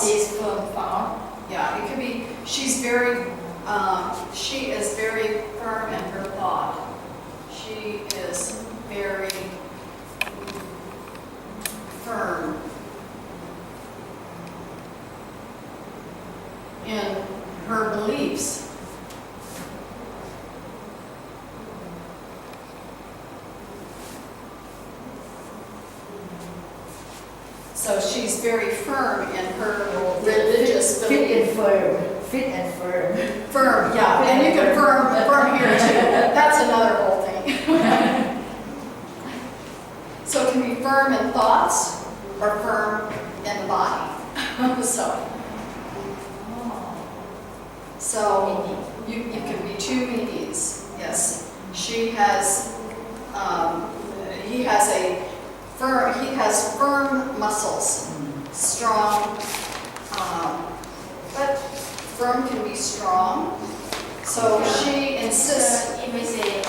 thoughts. Is firm thought. Yeah, it could be, she is very firm in her thought. She is very firm in her beliefs. So she's very firm in her religious Fit belief. and firm. Fit and firm. Firm, yeah, and you can firm here too. That's another whole thing. So it can be firm in thoughts or firm in the body. So you can be two meanings, yes. He has firm muscles, strong, but firm can be strong. So she insists. You may say,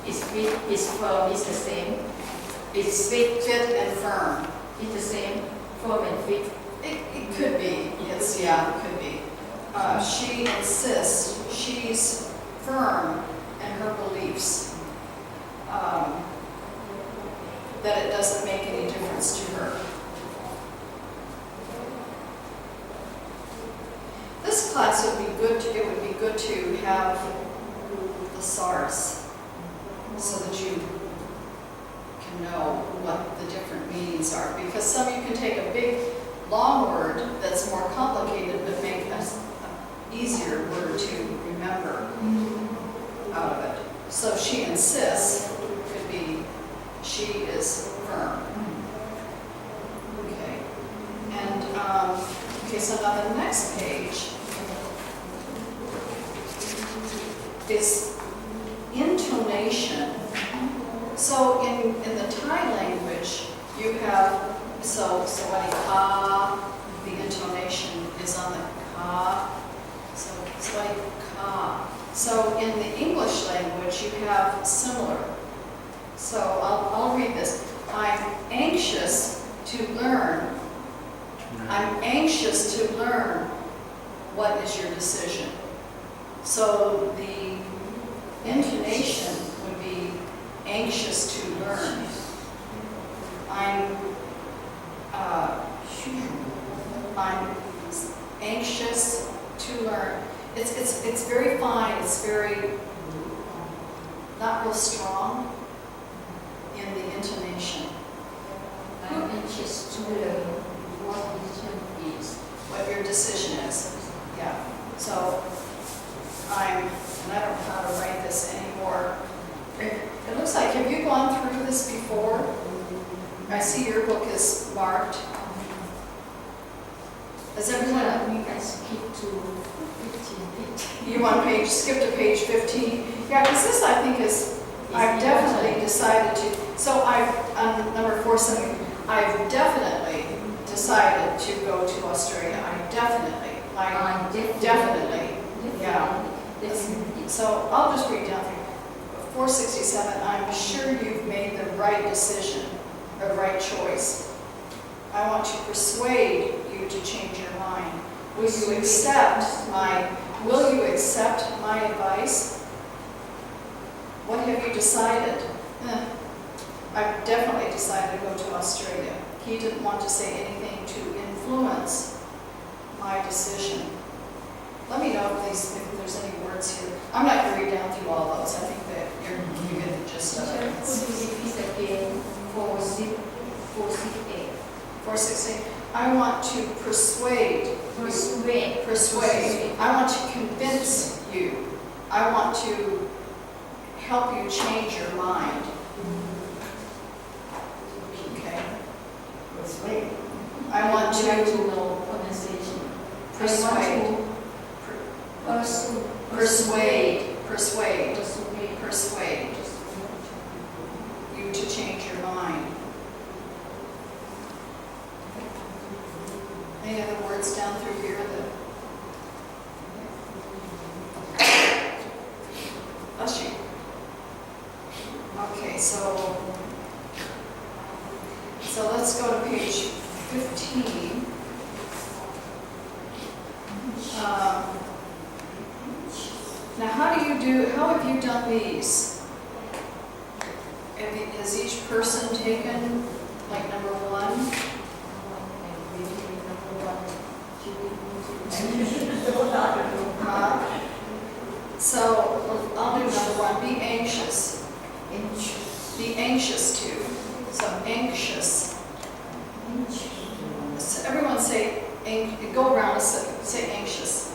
is fit, is firm, is the same. It's fit, Fit and firm. it's the same. Firm and fit. It could be, yes, yeah, it could be. She insists, she's firm in her beliefs, that it doesn't make any difference to her. This class would be good to, it would be good to have the SARS so that you can know what the different meanings are. Because some you can take a big, long word that's more complicated but make an easier word to remember out of it. So she insists could be she is firm. Okay. And okay, so now the next page is intonation. So in the Thai language, you have sawadi ka, the intonation is on the ka. So sawadi ka. So in the English language, you have similar. So I'll read this. I'm anxious to learn. I'm anxious to learn. What is your decision? So the intonation would be anxious to learn. I'm anxious to learn. It's very fine. It's very not real strong in the intonation. I'm anxious to learn what decision is. What your decision is. Yeah. So and I don't know how to write this anymore. It looks like, have you gone through this before? I see your book is marked. Has everyone? You guys skip to 15. You want skip to page 15? Yeah, because this I think is, I've definitely decided to, so on number 470, I've definitely decided to go to Australia. Definitely, yeah. So I'll just read down through 467. I'm sure you've made the right decision, or the right choice. I want to persuade you to change your mind. Will you accept my advice? What have you decided? I've definitely decided to go to Australia. He didn't want to say anything to influence my decision. Let me know if there's any words here. I'm not going to read down through all those. I think that you get the gist of it. Could you repeat again 468? 416. I want to persuade. I want to convince you. I want to help you change your mind. Okay. Persuade. I want to know pronunciation. persuade. Persuade you to change your mind. Any other words down through here that? Bless you. Okay, so let's go to page 15. how have you done these? Has each person taken, like, number one? So, I'll do number one, be anxious. Be anxious to. So, anxious. So everyone say, go around and say anxious.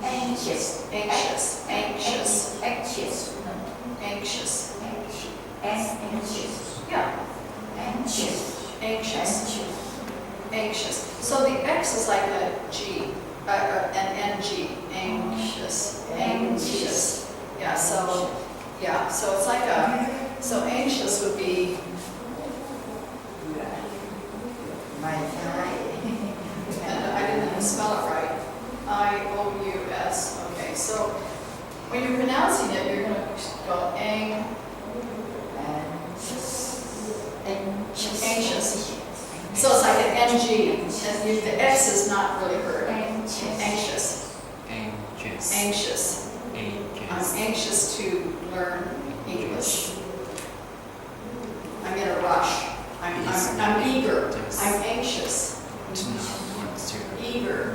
Anxious. Anxious. Anxious. Anxious. Anxious. Anxious. Yeah. Anxious. Anxious. Anxious. So the X is like a G, an NG. Anxious. Anxious. Yeah, so it's like so anxious would be, and I didn't even spell it right. I-O-U-S. Okay, so when you're pronouncing it, you're going to go anxious. So it's like an NG, and the X is not really heard. Anxious. Anxious. I'm anxious to learn English. I'm in a rush. I'm eager. I'm anxious. Eager.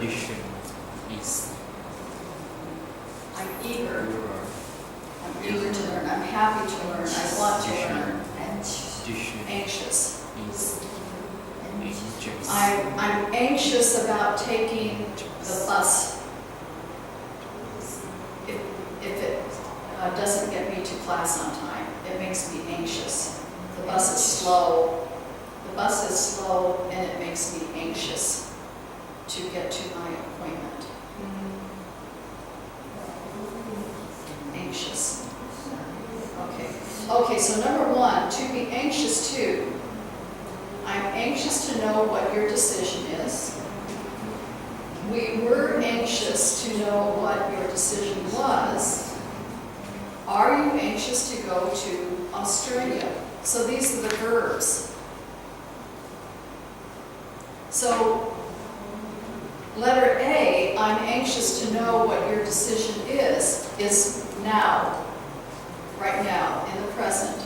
I'm eager. I'm eager to learn. I'm happy to learn. I want to learn. Anxious. I'm anxious about taking the bus. If it doesn't get me to class on time, it makes me anxious. The bus is slow. The bus is slow, and it makes me anxious to get to my appointment. Anxious. Okay, so number one, to be anxious to. I'm anxious to know what your decision is. We were anxious to know what your decision was. Are you anxious to go to Australia? So these are the verbs. So letter A, I'm anxious to know what your decision is now, right now, in the present.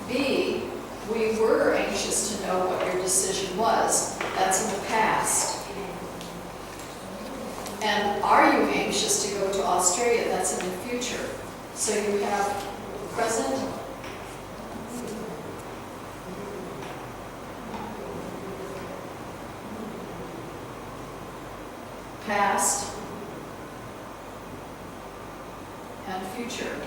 B, we were anxious to know what your decision was. That's in the past. And are you anxious to go to Australia? That's in the future. So you have present, past, and future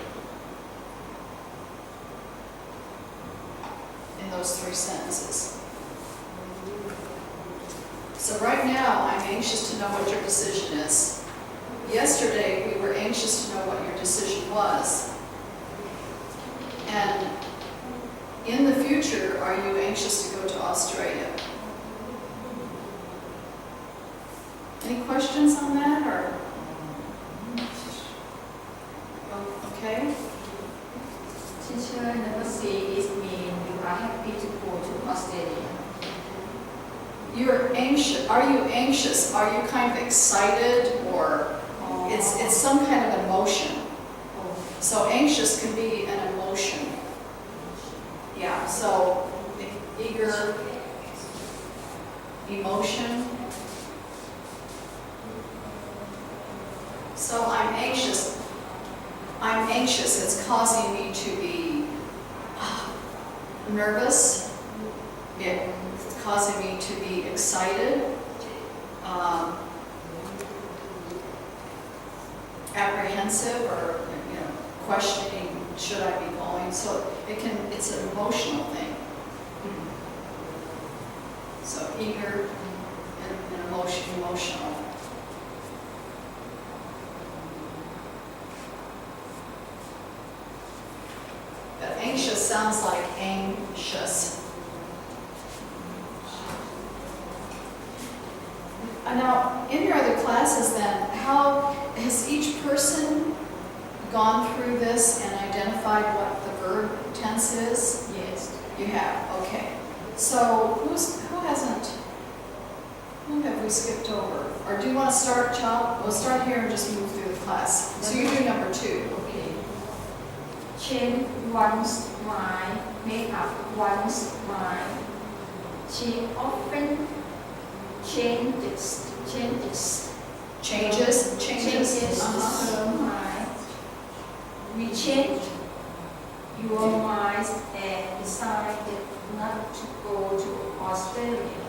in those three sentences. So right now, I'm anxious to know what your decision is. Yesterday, we were anxious to know what your decision was. And in the future, are you anxious to go to Australia? Any questions on that, or? Okay. Teacher, number C is mean you are happy to go to Australia. You're anxious. Are you anxious? Are you kind of excited, or it's some kind of emotion? So anxious can be an emotion. Yeah, so eager, emotion. So I'm anxious. I'm anxious. It's causing me to be nervous. It's causing me to be excited, apprehensive, or questioning, should I be going? So it's an emotional thing. So eager and emotional. But anxious sounds like anxious. Now, in your other classes then, how has each person gone through this and identified what the verb tense is? Yes. You have, okay. So who hasn't? Who have we skipped over? Or do you want to start, child? We'll start here and just move through the class. So you do number 2. Okay. Change one's mind, make up one's mind. She often changes Changes. her mind. We changed your minds and decided not to go to Australia.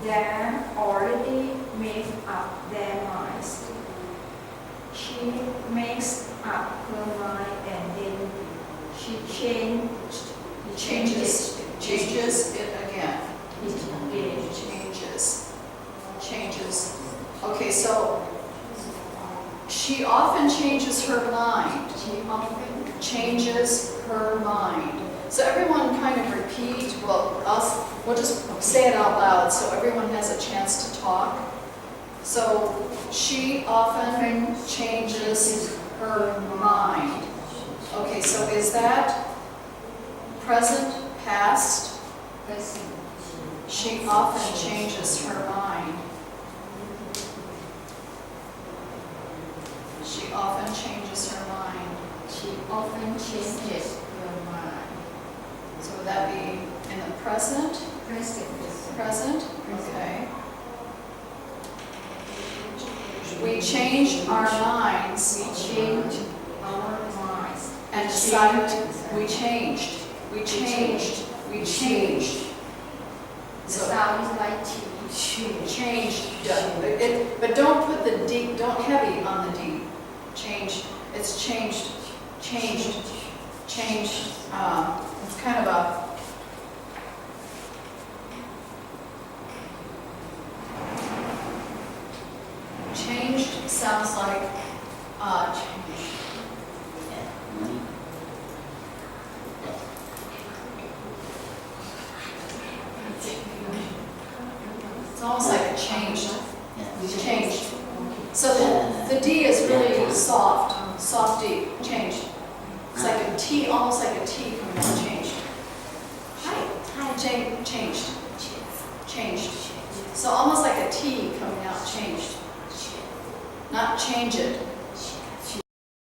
They already made up their minds. She makes up her mind and then she Changes it again. It Changes. Okay, so she often changes her mind. She often Changes her mind. So everyone kind of repeat, we'll just say it out loud so everyone has a chance to talk. So she often changes her mind. Okay, so is that present, past? present. She often changes her mind. She often changes her mind. She often changes her mind. So would that be in the present? Present. Present? Okay. We changed our minds We changed our minds. and decided we changed. We changed. We changed. The So sound is like T. changed. But don't put the D, don't heavy on the D. Changed. It's changed. Changed. Changed. It's kind of a changed sounds like change. It's almost like it changed. It's changed. So the D is really soft, soft D, changed. It's like a T, almost like a T coming out, changed. Changed. Changed. So almost like a T coming out, changed. Not change it.